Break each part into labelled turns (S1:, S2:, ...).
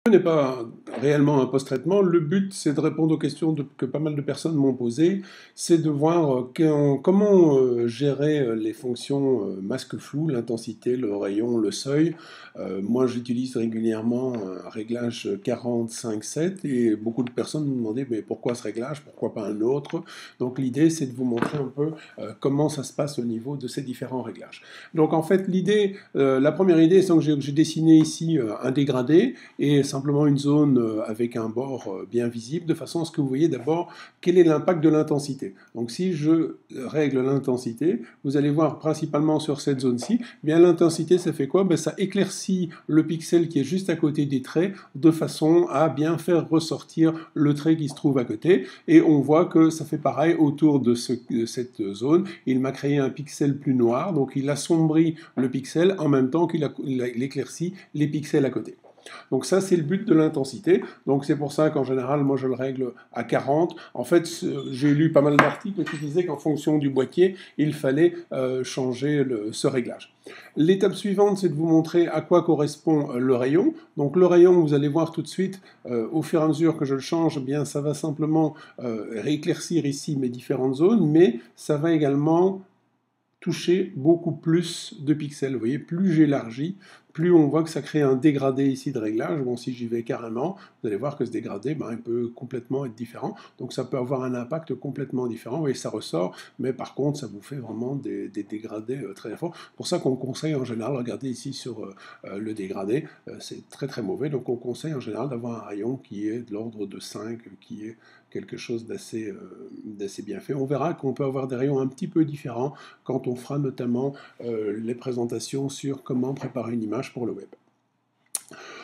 S1: Ce n'est pas réellement un post-traitement. Le but, c'est de répondre aux questions que pas mal de personnes m'ont posées. C'est de voir comment gérer les fonctions masque flou, l'intensité, le rayon, le seuil. Moi, j'utilise régulièrement un réglage 40-5-7 et beaucoup de personnes me demandaient mais pourquoi ce réglage, pourquoi pas un autre. Donc l'idée, c'est de vous montrer un peu comment ça se passe au niveau de ces différents réglages. Donc en fait, l'idée, la première idée, c'est que j'ai dessiné ici un dégradé et simplement une zone avec un bord bien visible, de façon à ce que vous voyez d'abord quel est l'impact de l'intensité. Donc si je règle l'intensité, vous allez voir principalement sur cette zone-ci, bien l'intensité ça fait quoi? Ben, ça éclaircit le pixel qui est juste à côté des traits de façon à bien faire ressortir le trait qui se trouve à côté, et on voit que ça fait pareil autour de cette zone. Il m'a créé un pixel plus noir, donc il assombrit le pixel en même temps qu'il éclaircit les pixels à côté. Donc ça, c'est le but de l'intensité. Donc c'est pour ça qu'en général, moi, je le règle à 40. En fait, j'ai lu pas mal d'articles qui disaient qu'en fonction du boîtier, il fallait changer ce réglage. L'étape suivante, c'est de vous montrer à quoi correspond le rayon. Donc le rayon, vous allez voir tout de suite, au fur et à mesure que je le change, eh bien, ça va simplement rééclaircir ici mes différentes zones, mais ça va également toucher beaucoup plus de pixels. Vous voyez, plus j'élargis, plus on voit que ça crée un dégradé ici de réglage. Bon, si j'y vais carrément, vous allez voir que ce dégradé, ben, il peut complètement être différent. Donc ça peut avoir un impact complètement différent. Vous voyez, ça ressort, mais par contre, ça vous fait vraiment des dégradés très forts. Pour ça qu'on conseille en général, regardez ici sur le dégradé, c'est très très mauvais. Donc on conseille en général d'avoir un rayon qui est de l'ordre de 5, qui est quelque chose d'assez bien fait. On verra qu'on peut avoir des rayons un petit peu différents quand on fera notamment les présentations sur comment préparer une image pour le web.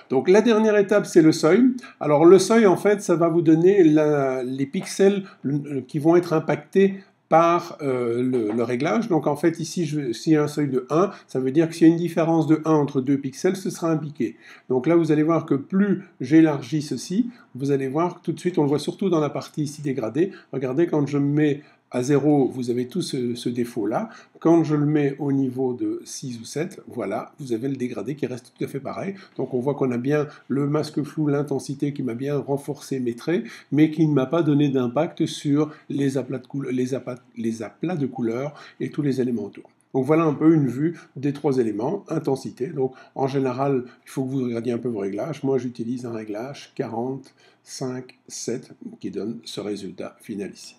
S1: Donc la dernière étape, c'est le seuil. Alors le seuil, en fait, ça va vous donner les pixels qui vont être impactés par le réglage. Donc en fait, ici, s'il y a un seuil de 1, ça veut dire que s'il y a une différence de 1 entre deux pixels, ce sera un piqué. Donc là, vous allez voir que plus j'élargis ceci, vous allez voir que tout de suite, on le voit surtout dans la partie ici dégradée. Regardez, quand je mets à 0, vous avez tout ce défaut-là. Quand je le mets au niveau de 6 ou 7, voilà, vous avez le dégradé qui reste tout à fait pareil. Donc on voit qu'on a bien le masque flou, l'intensité qui m'a bien renforcé mes traits, mais qui ne m'a pas donné d'impact sur les aplats de couleurs et tous les éléments autour. Donc voilà un peu une vue des trois éléments, intensité. Donc en général, il faut que vous regardiez un peu vos réglages. Moi, j'utilise un réglage 40, 5, 7 qui donne ce résultat final ici.